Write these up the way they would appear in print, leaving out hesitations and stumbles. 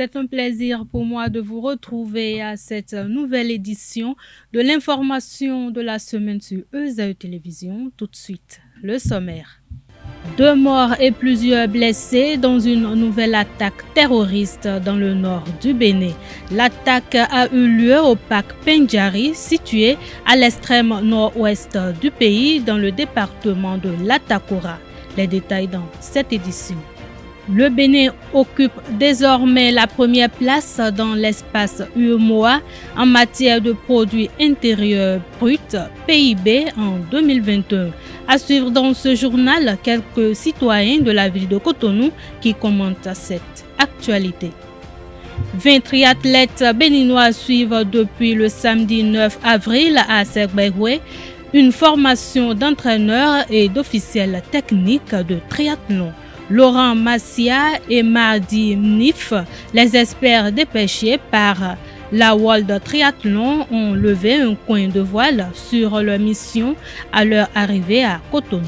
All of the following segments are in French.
C'est un plaisir pour moi de vous retrouver à cette nouvelle édition de l'information de la semaine sur ESAE Télévision. Tout de suite, le sommaire. 2 morts et plusieurs blessés dans une nouvelle attaque terroriste dans le nord du Bénin. L'attaque a eu lieu au parc Pendjari, situé à l'extrême nord-ouest du pays, dans le département de l'Atakora. Les détails dans cette édition. Le Bénin occupe désormais la première place dans l'espace UEMOA en matière de produits intérieurs bruts PIB en 2021. À suivre dans ce journal quelques citoyens de la ville de Cotonou qui commentent cette actualité. 20 triathlètes béninois suivent depuis le samedi 9 avril à Segbegwe une formation d'entraîneurs et d'officiels techniques de triathlon. Laurent Massia et Mardi Mnif, les experts dépêchés par la World Triathlon, ont levé un coin de voile sur leur mission à leur arrivée à Cotonou.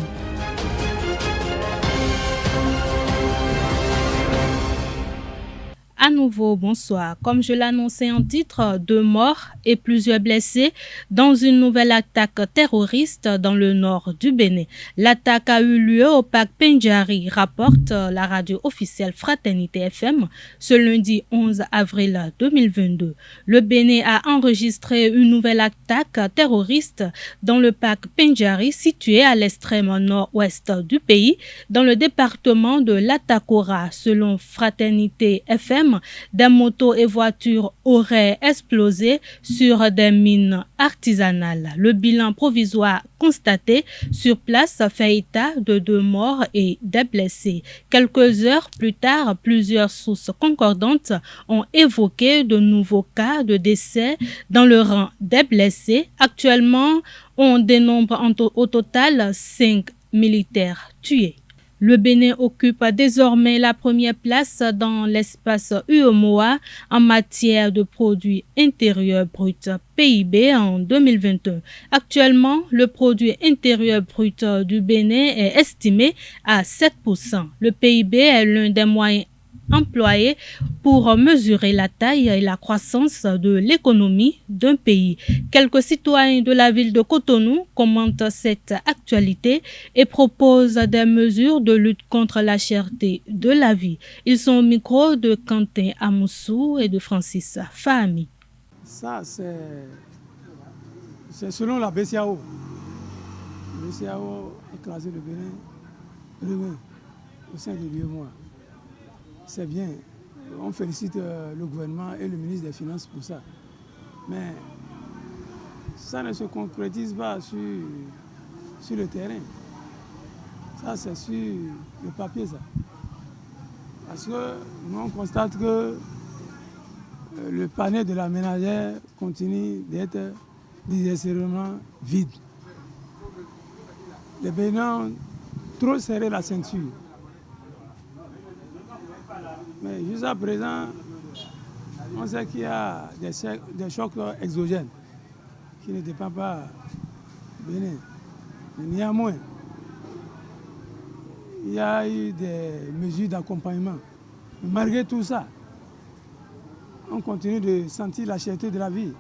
À nouveau, bonsoir. Comme je l'annonçais en titre, 2 morts et plusieurs blessés dans une nouvelle attaque terroriste dans le nord du Bénin. L'attaque a eu lieu au parc Pendjari, rapporte la radio officielle Fraternité FM ce lundi 11 avril 2022. Le Bénin a enregistré une nouvelle attaque terroriste dans le parc Pendjari, situé à l'extrême nord-ouest du pays, dans le département de l'Atakora. Selon Fraternité FM, des motos et voitures auraient explosé sur des mines artisanales. Le bilan provisoire constaté sur place fait état de 2 morts et des blessés. Quelques heures plus tard, plusieurs sources concordantes ont évoqué de nouveaux cas de décès dans le rang des blessés. Actuellement, on dénombre au total 5 militaires tués. Le Bénin occupe désormais la première place dans l'espace UEMOA en matière de produits intérieurs bruts PIB en 2021. Actuellement, le produit intérieur brut du Bénin est estimé à 7%. Le PIB est l'un des moyens employés pour mesurer la taille et la croissance de l'économie d'un pays. Quelques citoyens de la ville de Cotonou commentent cette actualité et proposent des mesures de lutte contre la cherté de la vie. Ils sont au micro de Quentin Amoussou et de Francis Fahmi. Ça, c'est selon la BCAO. La BCAO a classé le Bénin au sein de l'UEMOA. C'est bien. On félicite le gouvernement et le ministre des Finances pour ça. Mais ça ne se concrétise pas sur le terrain. Ça, c'est sur le papier, ça. Parce que nous, on constate que le panier de la ménagère continue d'être désespérément vide. Les Bénins ont trop serré la ceinture. Mais jusqu'à présent, on sait qu'il y a des chocs exogènes qui ne dépendent pas du Bénin. Mais néanmoins, il y a eu des mesures d'accompagnement. Mais malgré tout ça, on continue de sentir la cherté de la vie.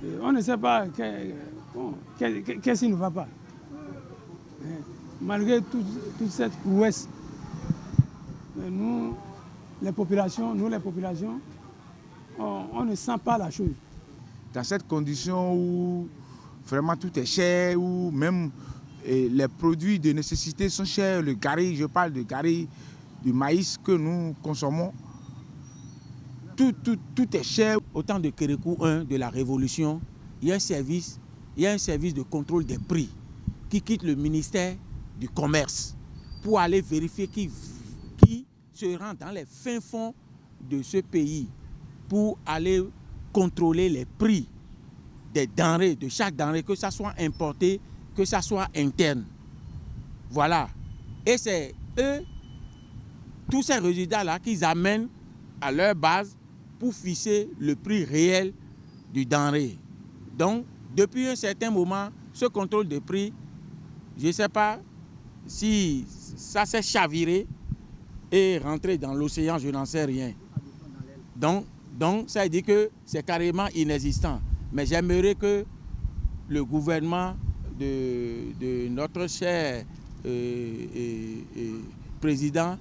Et on ne sait pas qu'est-ce qui ne va pas. Mais malgré toute cette prouesse, nous, les populations, on ne sent pas la chose. Dans cette condition où vraiment tout est cher, où même les produits de nécessité sont chers, le gari, je parle de gari, du maïs que nous consommons, tout est cher. Au temps de Kérékou 1 de la Révolution, il y a un service de contrôle des prix qui quitte le ministère du Commerce pour aller vérifier qui se rend dans les fins fonds de ce pays pour aller contrôler les prix des denrées, de chaque denrée, que ça soit importé, que ça soit interne. Voilà. Et c'est eux, tous ces résultats-là, qu'ils amènent à leur base pour fixer le prix réel du denrée. Donc, depuis un certain moment, ce contrôle des prix, je ne sais pas si ça s'est chaviré et rentré dans l'océan, je n'en sais rien. Donc, ça veut dire que c'est carrément inexistant. Mais j'aimerais que le gouvernement de notre cher président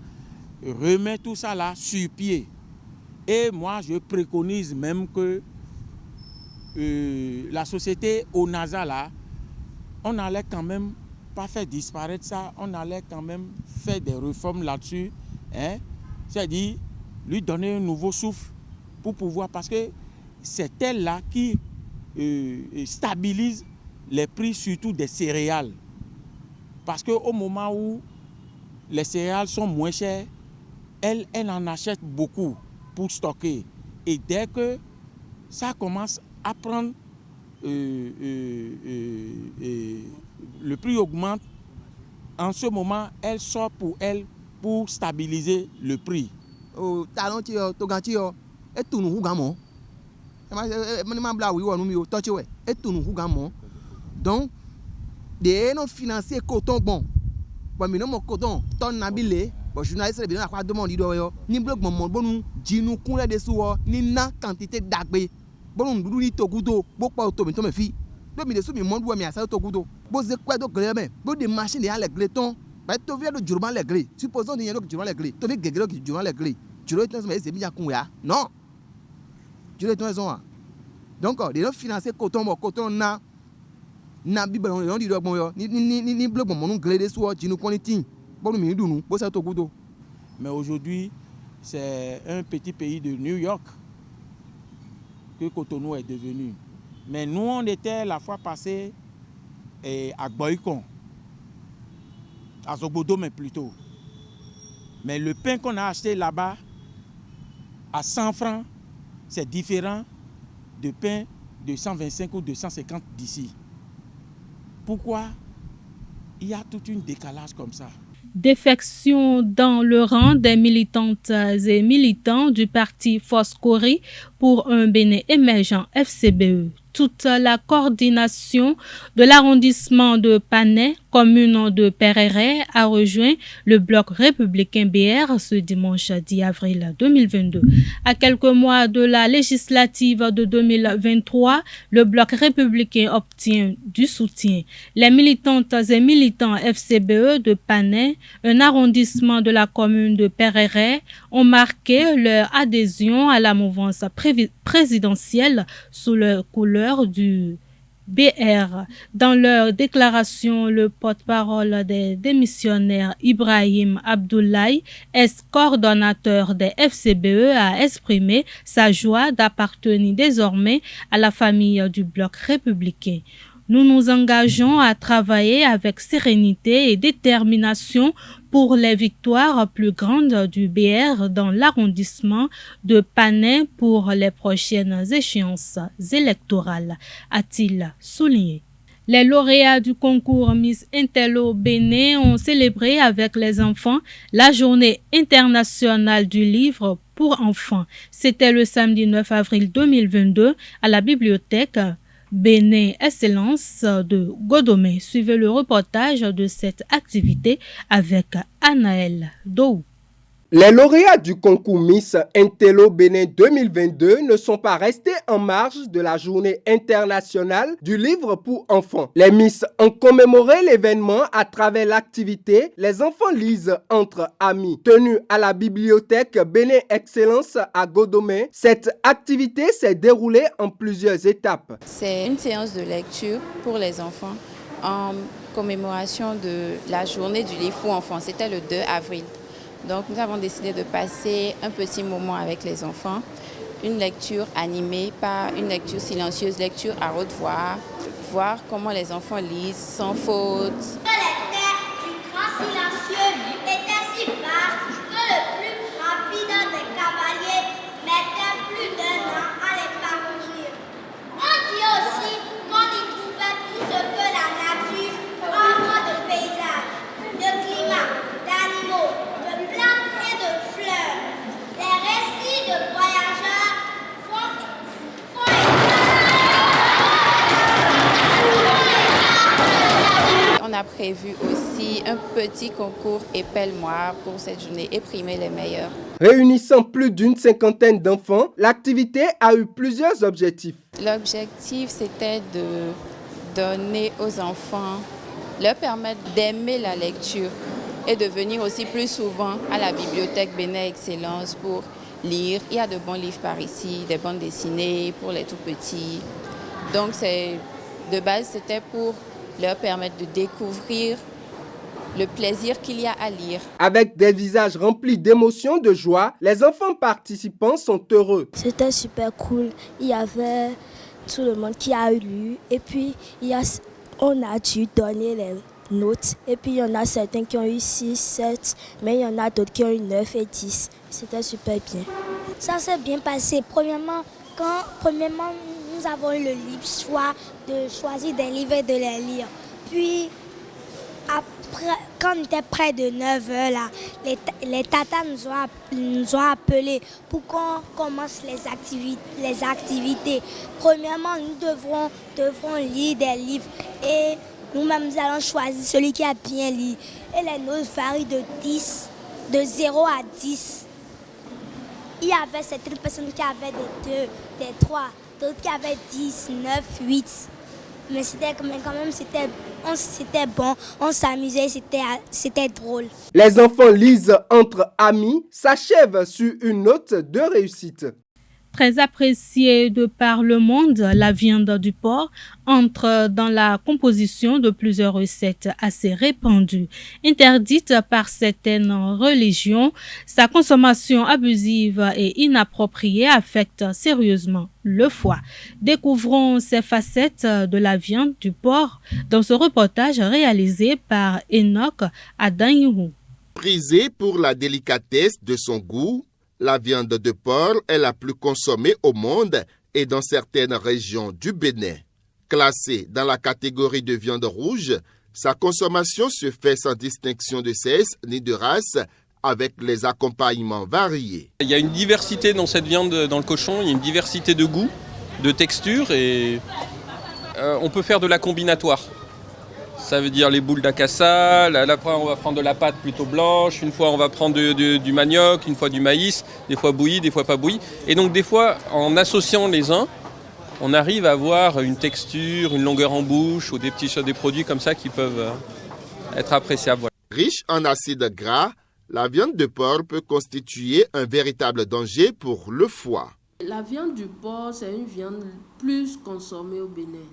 remet tout ça là sur pied. Et moi, je préconise même que la société ONASA là, on allait quand même pas faire disparaître ça, on allait quand même faire des réformes là-dessus, hein? C'est-à-dire lui donner un nouveau souffle pour pouvoir, parce que c'est elle là qui stabilise les prix surtout des céréales. Parce qu'au moment où les céréales sont moins chères, elle en achète beaucoup pour stocker. Et dès que ça commence à prendre, le prix augmente, en ce moment, elle sort pour stabiliser le prix. Donc, des non financiers coton bon. Bon, mais non mon coton, ton nabilé, bon journaliste bien à demander yo, ni bloc mon bon djinu kunle de sou, ni na quantité d'agbe. Bon nous ni togudo, beaucoup auto mais to me fi. Do mi de sou mi mon do mi asa togudo. Bo ze kwa do gré mais, bo de machine ya les gléton. Ba to vient de durement les glé. Supposons ni yo durement les glé. To mi gegelo ki durement les glé. Tu le temps mais c'est bien kun ya. Non. Tu le temps sont. Donc, des non financiers coton na bible on dit bon yo ni bloc bon nous glé de sou djinu koniti. Bon mi du nous, bo sa togudo. Mais aujourd'hui, c'est un petit pays de New York que Cotonou est devenu. Mais nous, on était la fois passée à Boycon, à Zogodo, mais plutôt. Mais le pain qu'on a acheté là-bas, à 100 francs, c'est différent de pain de 125 ou 250 d'ici. Pourquoi il y a tout un décalage comme ça? Défection dans le rang des militantes et militants du parti Foscori pour un Bénin émergent FCBE. Toute la coordination de l'arrondissement de Panay, commune de Pereret, a rejoint le bloc républicain BR ce dimanche 10 avril 2022. À quelques mois de la législative de 2023, le bloc républicain obtient du soutien. Les militantes et militants FCBE de Panay, un arrondissement de la commune de Pereret, ont marqué leur adhésion à la mouvance présidentielle sous leur couleur du BR. Dans leur déclaration, le porte-parole des démissionnaires Ibrahim Abdoulaye, ex-coordonnateur des FCBE, a exprimé sa joie d'appartenir désormais à la famille du bloc républicain. Nous nous engageons à travailler avec sérénité et détermination pour les victoires plus grandes du BR dans l'arrondissement de Panay pour les prochaines échéances électorales, a-t-il souligné. Les lauréats du concours Miss Intello Bénin ont célébré avec les enfants la journée internationale du livre pour enfants. C'était le samedi 9 avril 2022 à la bibliothèque Bénin Excellence de Godomé. Suivez le reportage de cette activité avec Anaël Dou. Les lauréats du concours Miss Intello Bénin 2022 ne sont pas restés en marge de la journée internationale du livre pour enfants. Les Miss ont commémoré l'événement à travers l'activité Les enfants lisent entre amis, tenue à la bibliothèque Bénin Excellence à Godomé. Cette activité s'est déroulée en plusieurs étapes. C'est une séance de lecture pour les enfants en commémoration de la journée du livre pour enfants. C'était le 2 avril. Donc nous avons décidé de passer un petit moment avec les enfants, une lecture animée, pas une lecture silencieuse, lecture à haute voix, voir comment les enfants lisent sans faute. Les terres du grand silencieux étaient si vastes que le plus rapide des cavaliers mettait plus d'1 an à les parcourir. On dit aussi qu'on y trouvait tout ce que la nature offre de paysages, de climat, d'animaux, de plantes et de fleurs. Les récits de voyageurs font On a prévu aussi aussi un petit concours épelle-moi pour cette journée et primer les meilleurs. Réunissant plus d'une cinquantaine d'enfants, l'activité a eu plusieurs objectifs. L'objectif, c'était de donner aux enfants, leur permettre d'aimer la lecture et de venir aussi plus souvent à la bibliothèque Bénin Excellence pour lire. Il y a de bons livres par ici, des bandes dessinées pour les tout petits. Donc de base, c'était pour leur permettre de découvrir le plaisir qu'il y a à lire. Avec des visages remplis d'émotions, de joie, les enfants participants sont heureux. C'était super cool. Il y avait tout le monde qui a lu et puis on a dû donner les notes. Et puis il y en a certains qui ont eu 6, 7, mais il y en a d'autres qui ont eu 9 et 10. C'était super bien. Ça s'est bien passé. Premièrement, nous avons eu le libre choix de choisir des livres et de les lire. Puis, après, quand on était près de 9h, là, les tatas nous ont appelés pour qu'on commence les activités. Premièrement, nous devrons lire des livres et nous-mêmes nous allons choisir celui qui a bien lu. Et les notes varient de 0 à 10. Il y avait certaines personnes qui avaient des 2, des 3, d'autres qui avaient 10, 9, 8. Mais quand même, c'était bon, on s'amusait, c'était drôle. Les enfants lisent entre amis, s'achèvent sur une note de réussite. Très appréciée de par le monde, la viande du porc entre dans la composition de plusieurs recettes assez répandues. Interdite par certaines religions, sa consommation abusive et inappropriée affecte sérieusement le foie. Découvrons ces facettes de la viande du porc dans ce reportage réalisé par Enoch Adanyou. Prisée pour la délicatesse de son goût, la viande de porc est la plus consommée au monde et dans certaines régions du Bénin. Classée dans la catégorie de viande rouge, sa consommation se fait sans distinction de sexe ni de race, avec les accompagnements variés. Il y a une diversité dans cette viande, dans le cochon, il y a une diversité de goût, de texture et on peut faire de la combinatoire. Ça veut dire les boules d'acassa, après on va prendre de la pâte plutôt blanche, une fois on va prendre du manioc, une fois du maïs, des fois bouilli, des fois pas bouilli. Et donc des fois, en associant les uns, on arrive à avoir une texture, une longueur en bouche ou des produits comme ça qui peuvent être appréciables. Riche en acides gras, la viande de porc peut constituer un véritable danger pour le foie. La viande du porc, c'est une viande plus consommée au Bénin.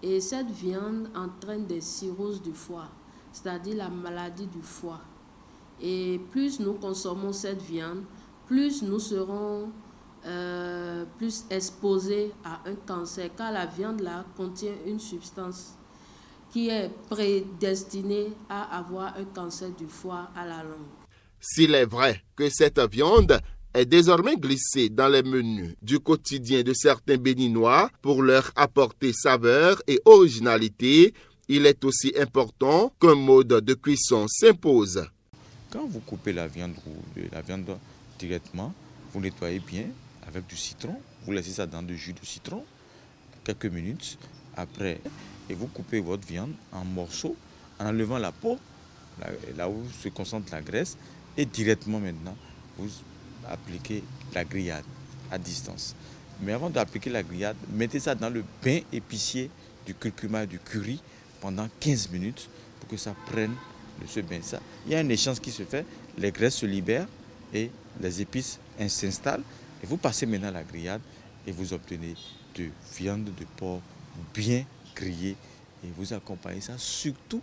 Et cette viande entraîne des cirrhoses du foie, c'est-à-dire la maladie du foie. Et plus nous consommons cette viande, plus nous serons plus exposés à un cancer, car la viande là contient une substance qui est prédestinée à avoir un cancer du foie à la longue. S'il est vrai que cette viande est désormais glissée dans les menus du quotidien de certains Béninois pour leur apporter saveur et originalité, il est aussi important qu'un mode de cuisson s'impose. Quand vous coupez la viande directement, vous nettoyez bien avec du citron, vous laissez ça dans du jus de citron, quelques minutes après, et vous coupez votre viande en morceaux en enlevant la peau, là où se concentre la graisse, et directement maintenant, vous appliquez la grillade à distance. Mais avant d'appliquer la grillade, mettez ça dans le bain épicier du curcuma et du curry pendant 15 minutes pour que ça prenne ce bain. Il y a un échange qui se fait, les graisses se libèrent et les épices s'installent. Et vous passez maintenant la grillade et vous obtenez de viande de porc bien grillée et vous accompagnez ça surtout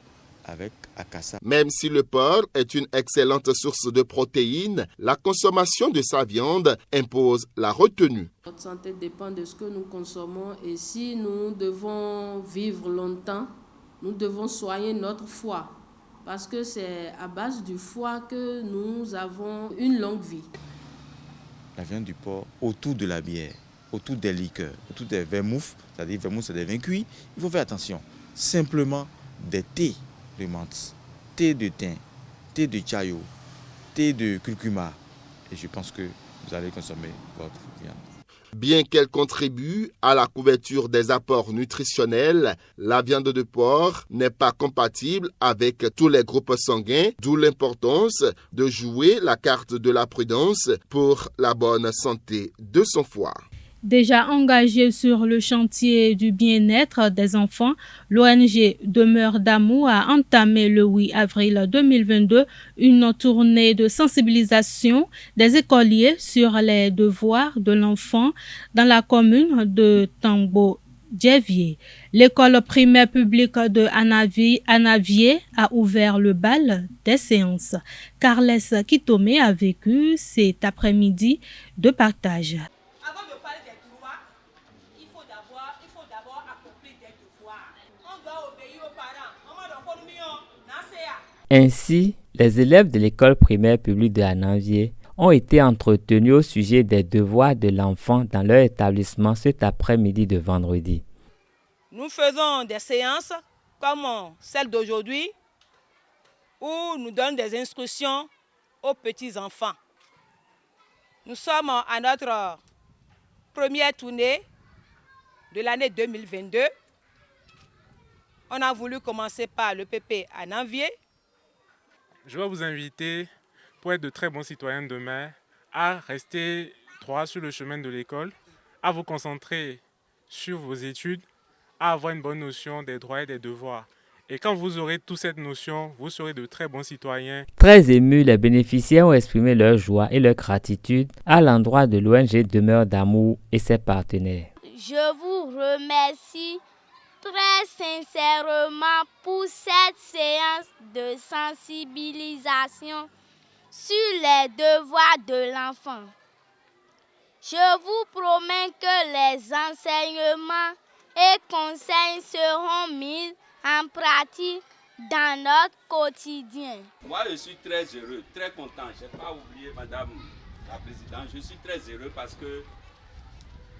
avec akassa. Même si le porc est une excellente source de protéines, la consommation de sa viande impose la retenue. Notre santé dépend de ce que nous consommons et si nous devons vivre longtemps, nous devons soigner notre foie parce que c'est à base du foie que nous avons une longue vie. La viande du porc autour de la bière, autour des liqueurs, autour des vermouths, c'est-à-dire vermouth c'est des vins cuits, il faut faire attention. Simplement des thés de menthe, thé de thym, thé de chayo, thé de curcuma. Et je pense que vous allez consommer votre viande. Bien qu'elle contribue à la couverture des apports nutritionnels, la viande de porc n'est pas compatible avec tous les groupes sanguins, d'où l'importance de jouer la carte de la prudence pour la bonne santé de son foie. Déjà engagée sur le chantier du bien-être des enfants, l'ONG Demeure d'amour a entamé le 8 avril 2022 une tournée de sensibilisation des écoliers sur les devoirs de l'enfant dans la commune de Tambo-Djevier. L'école primaire publique de Anavier a ouvert le bal des séances. Carles Kitome a vécu cet après-midi de partage. Ainsi, les élèves de l'école primaire publique de Anavier ont été entretenus au sujet des devoirs de l'enfant dans leur établissement cet après-midi de vendredi. Nous faisons des séances comme celle d'aujourd'hui où nous donnons des instructions aux petits-enfants. Nous sommes à notre première tournée de l'année 2022. On a voulu commencer par le PP à Anavier. Je vais vous inviter, pour être de très bons citoyens demain, à rester droit sur le chemin de l'école, à vous concentrer sur vos études, à avoir une bonne notion des droits et des devoirs. Et quand vous aurez toute cette notion, vous serez de très bons citoyens. Très émus, les bénéficiaires ont exprimé leur joie et leur gratitude à l'endroit de l'ONG Demeure d'amour et ses partenaires. Je vous remercie très sincèrement pour cette séance de sensibilisation sur les devoirs de l'enfant. Je vous promets que les enseignements et conseils seront mis en pratique dans notre quotidien. Moi, je suis très heureux, très content. Je n'ai pas oublié, Madame la Présidente, je suis très heureux parce que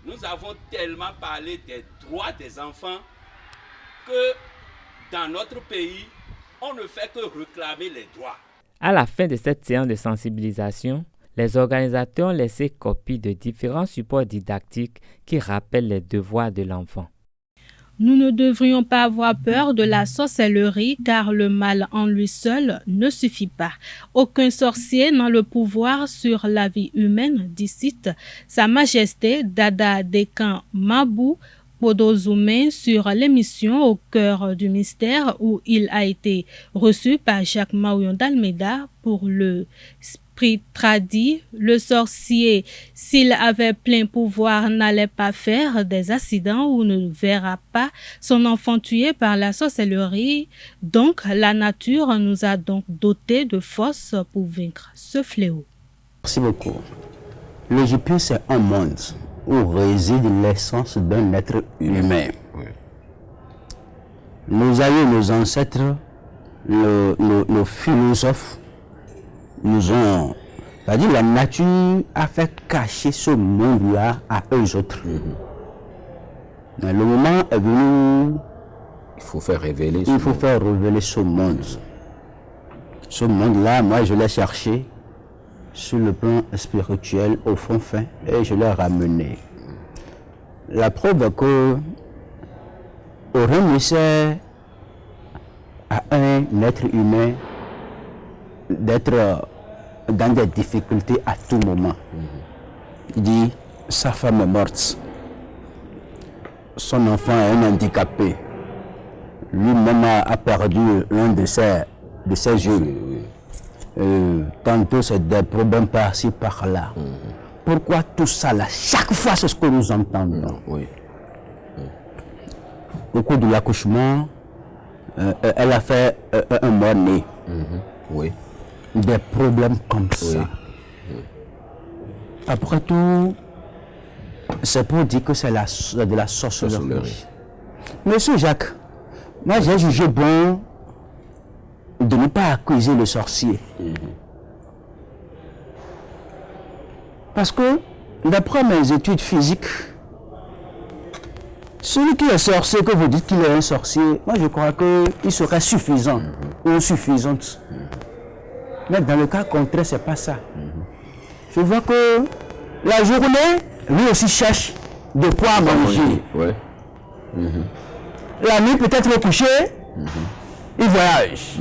nous avons tellement parlé des droits des enfants que dans notre pays, on ne fait que réclamer les droits. À la fin de cette séance de sensibilisation, les organisateurs ont laissé copie de différents supports didactiques qui rappellent les devoirs de l'enfant. Nous ne devrions pas avoir peur de la sorcellerie car le mal en lui seul ne suffit pas. Aucun sorcier n'a le pouvoir sur la vie humaine, dit Sa Majesté Dada Dekan Mabou Podozoumé sur l'émission Au cœur du mystère où il a été reçu par Jacques Marion d'Almeida pour le Tradi. Le sorcier, s'il avait plein pouvoir, n'allait pas faire des accidents ou ne verra pas son enfant tué par la sorcellerie. Donc, la nature nous a donc dotés de force pour vaincre ce fléau. Merci beaucoup. L'Égypte, c'est un monde où réside l'essence d'un être humain. Nos aïeux, nos ancêtres, nos philosophes, nous ont, c'est-à-dire la nature a fait cacher ce monde-là à eux autres. Mais le moment est venu, il faut faire révéler ce monde. Ce monde-là, moi je l'ai cherché sur le plan spirituel au fond fin et je l'ai ramené. La preuve que rien ne sert à un être humain d'être dans des difficultés à tout moment. Il dit, sa femme est morte, son enfant est un handicapé, lui-même a perdu l'un de ses yeux. Tantôt c'est des problèmes par-ci, par-là. Pourquoi tout ça là? Chaque fois c'est ce que nous entendons. Au cours de l'accouchement, elle a fait un mort-né. Des problèmes comme ça. Après tout, c'est pour dire que c'est de la sorcellerie. Monsieur Jacques, moi j'ai jugé bon de ne pas accuser le sorcier. Parce que, d'après mes études physiques, celui qui est sorcier, que vous dites qu'il est un sorcier, moi je crois qu'il serait suffisant ou suffisante. Mais dans le cas contraire, c'est pas ça. Je vois que la journée, lui aussi cherche de quoi manger. Ouais. La nuit, peut-être au coucher, il voyage.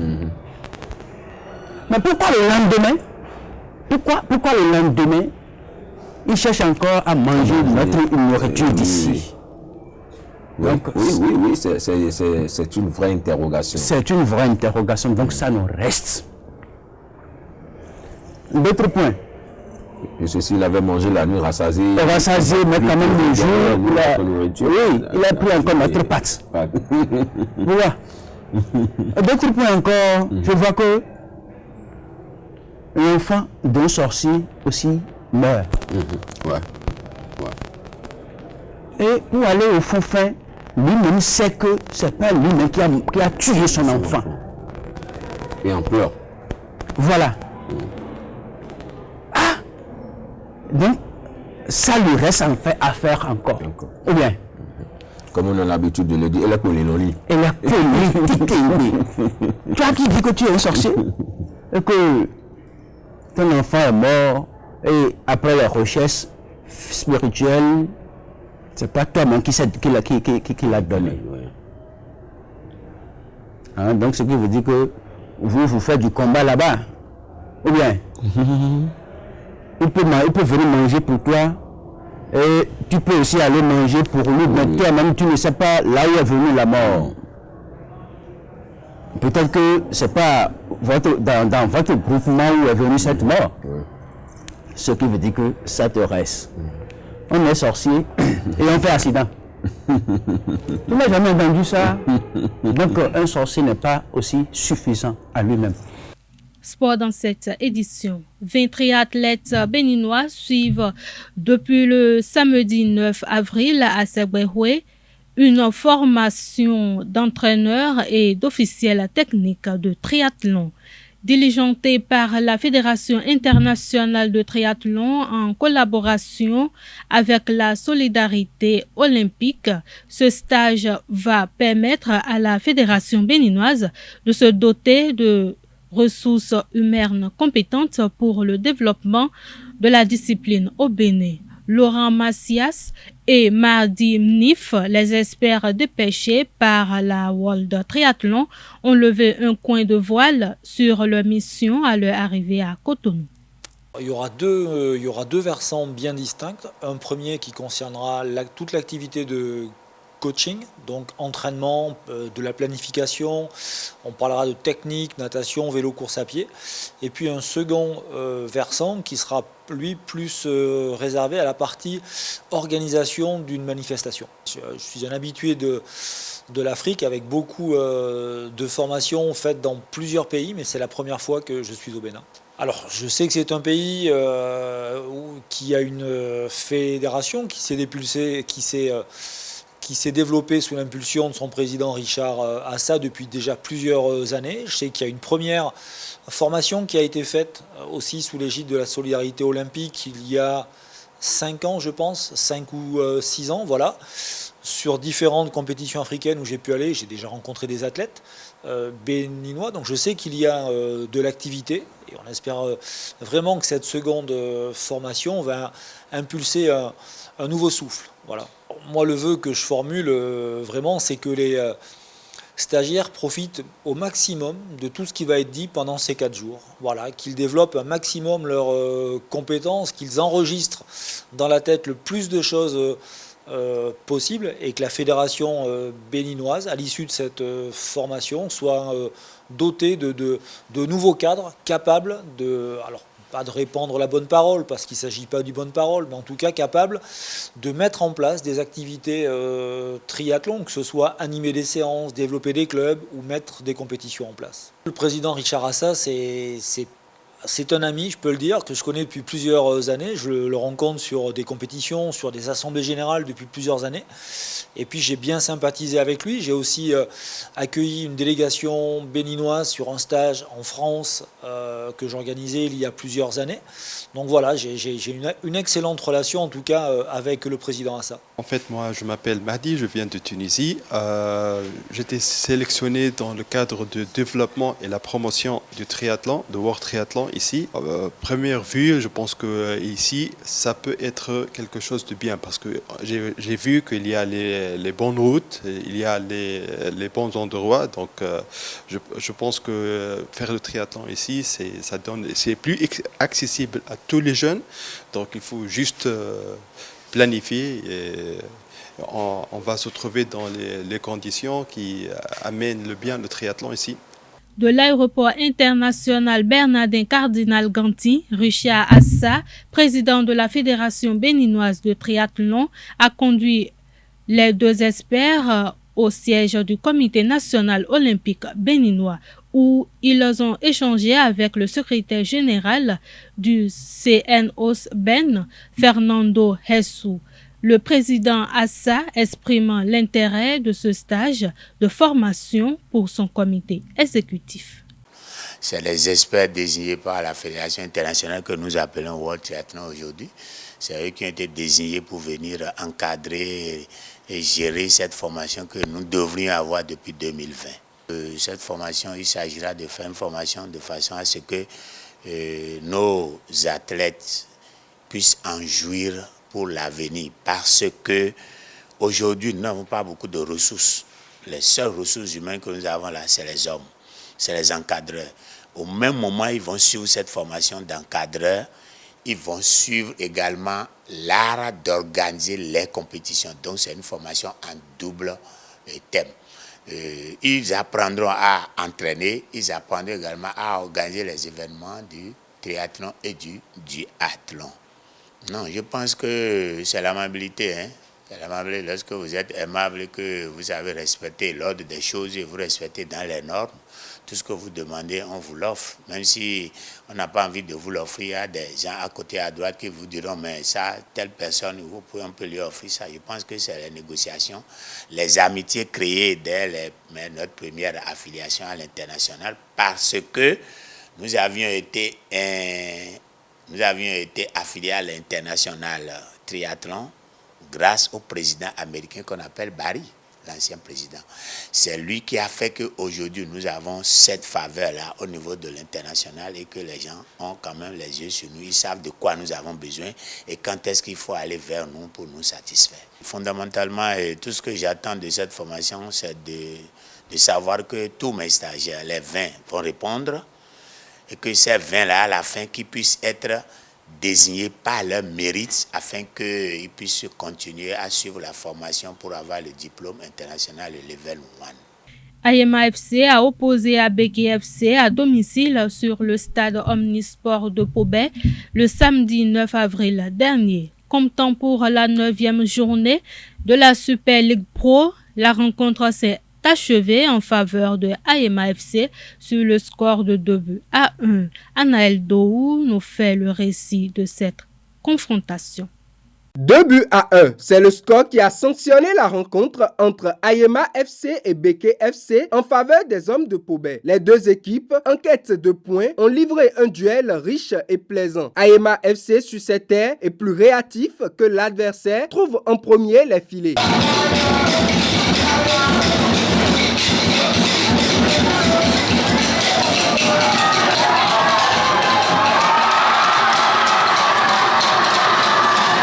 Mais pourquoi le lendemain? Pourquoi le lendemain, il cherche encore à manger notre nourriture d'ici? Oui, oui, c'est une vraie interrogation. C'est une vraie interrogation, donc ça nous reste. D'autres points. Et ceci, il avait mangé la nuit rassasié. Rassasié, mais quand même le jour, il a pris encore notre pâte. Voilà. D'autres points encore, je vois que l'enfant d'un sorcier aussi meurt. Et pour aller au fond fin, lui-même sait que ce n'est pas lui-même qui a tué son enfant. Et en pleure. Voilà. Ah! Donc, ça lui reste en fait à faire encore. Ou bien? Comme on a l'habitude de le dire, elle est polyloli. Elle est polyloli. Toi qui dis que tu es un sorcier, et que ton enfant est mort, et après les recherches spirituelles, c'est pas toi-même qui l'a donné. Hein, donc ce qui veut dire que vous faites du combat là-bas. Ou bien, il peut venir manger pour toi, et tu peux aussi aller manger pour lui, mais toi-même tu ne sais pas là où est venue la mort. Peut-être que c'est pas dans votre groupement où est venue cette mort. Ce qui veut dire que ça te reste. On est sorcier et on fait accident. Tu n'as jamais entendu ça? Donc un sorcier n'est pas aussi suffisant à lui-même. Sport dans cette édition. 20 triathlètes béninois suivent depuis le samedi 9 avril à Segwehwe une formation d'entraîneurs et d'officiels techniques de triathlon. Diligentée par la Fédération internationale de triathlon en collaboration avec la Solidarité olympique, ce stage va permettre à la Fédération béninoise de se doter de ressources humaines compétentes pour le développement de la discipline au Bénin. Laurent Macias et Mardi Mnif, les experts dépêchés par la World Triathlon, ont levé un coin de voile sur leur mission à leur arrivée à Cotonou. Il y aura deux versants bien distincts. Un premier qui concernera toute l'activité de coaching, donc entraînement, de la planification, on parlera de technique, natation, vélo, course à pied. Et puis un second versant qui sera lui plus réservé à la partie organisation d'une manifestation. Je suis un habitué de l'Afrique avec beaucoup de formations faites dans plusieurs pays, mais c'est la première fois que je suis au Bénin. Alors, je sais que c'est un pays qui a une fédération qui s'est dépulsée, qui s'est développé sous l'impulsion de son président Richard Assa depuis déjà plusieurs années. Je sais qu'il y a une première formation qui a été faite aussi sous l'égide de la Solidarité olympique il y a 5 ans, je pense, 5 ou 6 ans, voilà, sur différentes compétitions africaines où j'ai pu aller. J'ai déjà rencontré des athlètes béninois, donc je sais qu'il y a de l'activité et on espère vraiment que cette seconde formation va impulser un nouveau souffle. Voilà. Moi, le vœu que je formule vraiment, c'est que les stagiaires profitent au maximum de tout ce qui va être dit pendant ces 4 jours. Voilà, qu'ils développent un maximum leurs compétences, qu'ils enregistrent dans la tête le plus de choses possible et que la fédération béninoise, à l'issue de cette formation, soit dotée de nouveaux cadres capables de... Alors, pas de répandre la bonne parole, parce qu'il ne s'agit pas du bonne parole, mais en tout cas capable de mettre en place des activités triathlon, que ce soit animer des séances, développer des clubs ou mettre des compétitions en place. Le président Richard Assa, c'est un ami, je peux le dire, que je connais depuis plusieurs années. Je le rencontre sur des compétitions, sur des assemblées générales depuis plusieurs années. Et puis j'ai bien sympathisé avec lui. J'ai aussi accueilli une délégation béninoise sur un stage en France que j'organisais il y a plusieurs années. Donc voilà, j'ai une excellente relation en tout cas avec le président Assa. En fait, moi je m'appelle Mahdi, je viens de Tunisie. J'étais sélectionné dans le cadre de développement et la promotion du triathlon, de World Triathlon, triathlon ici. Première vue, je pense que ici, ça peut être quelque chose de bien parce que j'ai vu qu'il y a les bonnes routes, il y a les bons endroits. Donc, je pense que faire le triathlon ici, c'est plus accessible à tous les jeunes. Donc, il faut juste planifier et on va se trouver dans les conditions qui amènent le triathlon ici. De l'aéroport international Bernardin Cardinal Ganti, Richard Assa, président de la Fédération béninoise de triathlon, a conduit les deux experts au siège du Comité national olympique béninois, où ils ont échangé avec le secrétaire général du CNOS-BEN, Fernando Hessou. Le président Assa exprime l'intérêt de ce stage de formation pour son comité exécutif. C'est les experts désignés par la Fédération internationale que nous appelons World Triathlon aujourd'hui. C'est eux qui ont été désignés pour venir encadrer et gérer cette formation que nous devrions avoir depuis 2020. Cette formation, il s'agira de faire une formation de façon à ce que nos athlètes puissent en jouir pour l'avenir, parce que aujourd'hui nous n'avons pas beaucoup de ressources. Les seules ressources humaines que nous avons là, c'est les hommes, c'est les encadreurs. Au même moment, ils vont suivre cette formation d'encadreurs, ils vont suivre également l'art d'organiser les compétitions. Donc c'est une formation en double thème. Ils apprendront à entraîner, ils apprendront également à organiser les événements du triathlon et du duathlon. Non, je pense que c'est l'amabilité. C'est l'amabilité. Lorsque vous êtes aimable et que vous savez respecter l'ordre des choses et vous respectez dans les normes, tout ce que vous demandez, on vous l'offre. Même si on n'a pas envie de vous l'offrir, il y a des gens à côté, à droite qui vous diront, mais ça, telle personne, on peut lui offrir ça. Je pense que c'est les négociations, les amitiés créées dès notre première affiliation à l'international, parce que nous avions été affiliés à l'international triathlon grâce au président américain qu'on appelle Barry, l'ancien président. C'est lui qui a fait qu'aujourd'hui nous avons cette faveur-là au niveau de l'international et que les gens ont quand même les yeux sur nous. Ils savent de quoi nous avons besoin et quand est-ce qu'il faut aller vers nous pour nous satisfaire. Fondamentalement, tout ce que j'attends de cette formation, c'est de savoir que tous mes stagiaires, les 20, vont répondre, et que ces 20-là, à la fin, qu'ils puissent être désignés par leur mérite afin qu'ils puissent continuer à suivre la formation pour avoir le diplôme international et level 1. Ayema FC a opposé à Bégué FC à domicile sur le stade Omnisport de Pobé le samedi 9 avril dernier. Comptant pour la 9e journée de la Super League Pro, la rencontre s'est achevé en faveur de Ayema FC sur le score de 2-1. Anaël Dohou nous fait le récit de cette confrontation. 2-1, c'est le score qui a sanctionné la rencontre entre Ayema FC et Béké FC en faveur des hommes de Pobé. Les deux équipes, en quête de points, ont livré un duel riche et plaisant. Ayema FC sur cette terre est plus réactif que l'adversaire, trouve en premier les filets.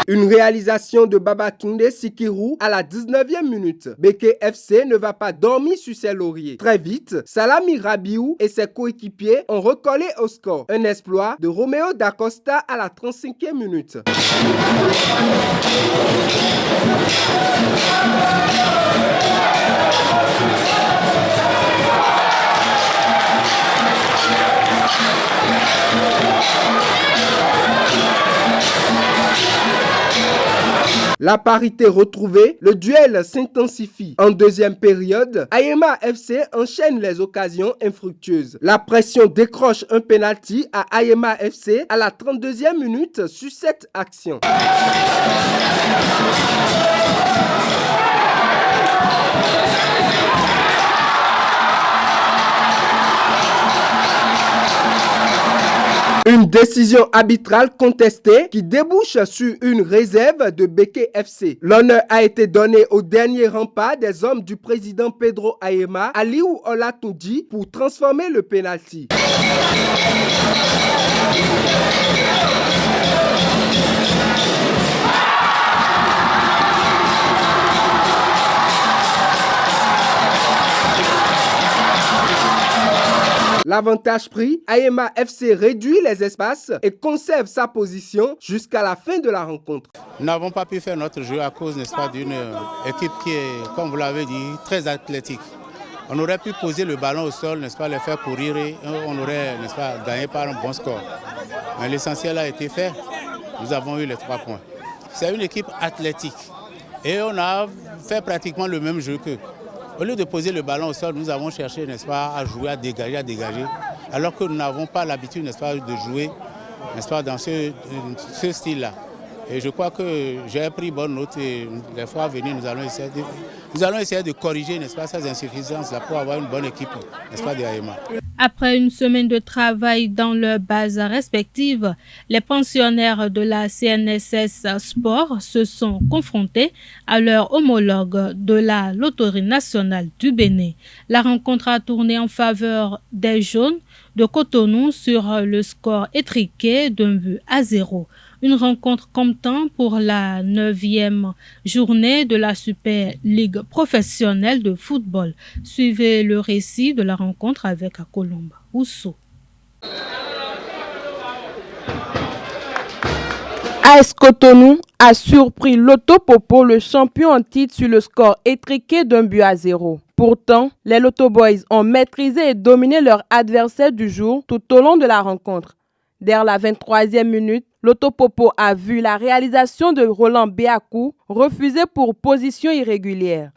Une réalisation de Babatunde Sikirou à la 19e minute. Béké FC ne va pas dormir sur ses lauriers. Très vite, Salami Rabiou et ses coéquipiers ont recollé au score. Un exploit de Roméo Dacosta à la 35e minute. La parité retrouvée, le duel s'intensifie. En deuxième période, Ayema FC enchaîne les occasions infructueuses. La pression décroche un penalty à Ayema FC à la 32e minute sur cette action. Une décision arbitrale contestée qui débouche sur une réserve de Beke FC. L'honneur a été donné au dernier rempart des hommes du président Pedro Ayema, Aliou Olatunji, pour transformer le pénalty. L'avantage pris, Ayema FC réduit les espaces et conserve sa position jusqu'à la fin de la rencontre. Nous n'avons pas pu faire notre jeu à cause, n'est-ce pas, d'une équipe qui est, comme vous l'avez dit, très athlétique. On aurait pu poser le ballon au sol, n'est-ce pas, le faire courir et on aurait, n'est-ce pas, gagné par un bon score. Mais l'essentiel a été fait. Nous avons eu les 3 points. C'est une équipe athlétique et on a fait pratiquement le même jeu qu'eux. Au lieu de poser le ballon au sol, nous avons cherché, n'est-ce pas, à jouer, à dégager, alors que nous n'avons pas l'habitude, n'est-ce pas, de jouer, n'est-ce pas, dans ce style-là. Et je crois que j'ai pris bonne note et les fois à venir, nous allons essayer de corriger, n'est-ce pas, ces insuffisances-là pour avoir une bonne équipe, n'est-ce pas, de Ayema. Après une semaine de travail dans leurs bases respectives, les pensionnaires de la CNSS Sport se sont confrontés à leur homologue de la Loterie nationale du Bénin. La rencontre a tourné en faveur des Jaunes de Cotonou sur le score étriqué d'1-0. Une rencontre comptant pour la 9e journée de la Super Ligue professionnelle de football. Suivez le récit de la rencontre avec Colombe Ousso. AS Cotonou a surpris Loto Popo, le champion en titre, sur le score étriqué d'1-0. Pourtant, les Loto Boys ont maîtrisé et dominé leur adversaire du jour tout au long de la rencontre. Dès la 23e minute, Loto Popo a vu la réalisation de Roland Béakou refusée pour position irrégulière.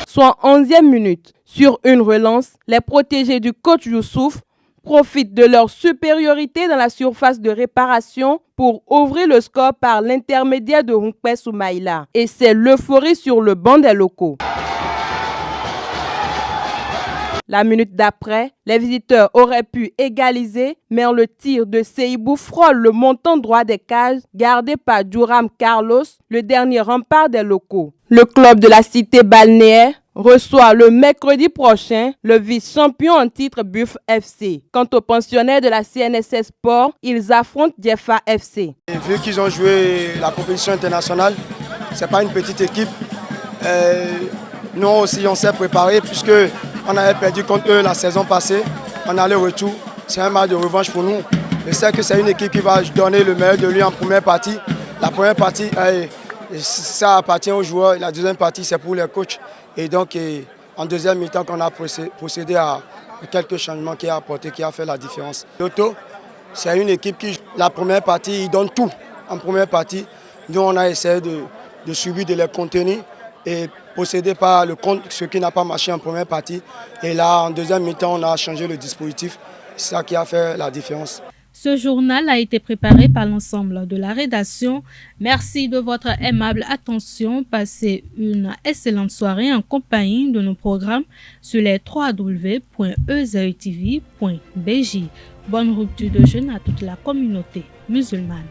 Soit 11e minute, sur une relance, les protégés du coach Youssouf profitent de leur supériorité dans la surface de réparation pour ouvrir le score par l'intermédiaire de Hunkpe Soumaïla. Et c'est l'euphorie sur le banc des locaux. La minute d'après, les visiteurs auraient pu égaliser, mais le tir de Seibou frôle le montant droit des cages gardé par Duram Carlos, le dernier rempart des locaux. Le club de la cité balnéaire reçoit le mercredi prochain le vice-champion en titre Buff FC. Quant aux pensionnaires de la CNSS Sport, ils affrontent Diefa FC. Vu qu'ils ont joué la compétition internationale, ce n'est pas une petite équipe. Nous aussi, on s'est préparé puisque on avait perdu contre eux la saison passée. On allait retour. C'est un match de revanche pour nous. Je sais que c'est une équipe qui va donner le meilleur de lui en première partie. La première partie, ça appartient aux joueurs. La deuxième partie, c'est pour les coachs. Et donc, en deuxième mi-temps, qu'on a procédé à quelques changements qui a apporté, qui a fait la différence. Loto, c'est une équipe qui, la première partie, il donne tout en première partie. Nous, on a essayé de subir, de les contenir et procéder par le contre, ce qui n'a pas marché en première partie. Et là, en deuxième mi-temps, on a changé le dispositif. C'est ça qui a fait la différence. Ce journal a été préparé par l'ensemble de la rédaction. Merci de votre aimable attention. Passez une excellente soirée en compagnie de nos programmes sur les www.ezeitv.bj. Bonne rupture de jeûne à toute la communauté musulmane.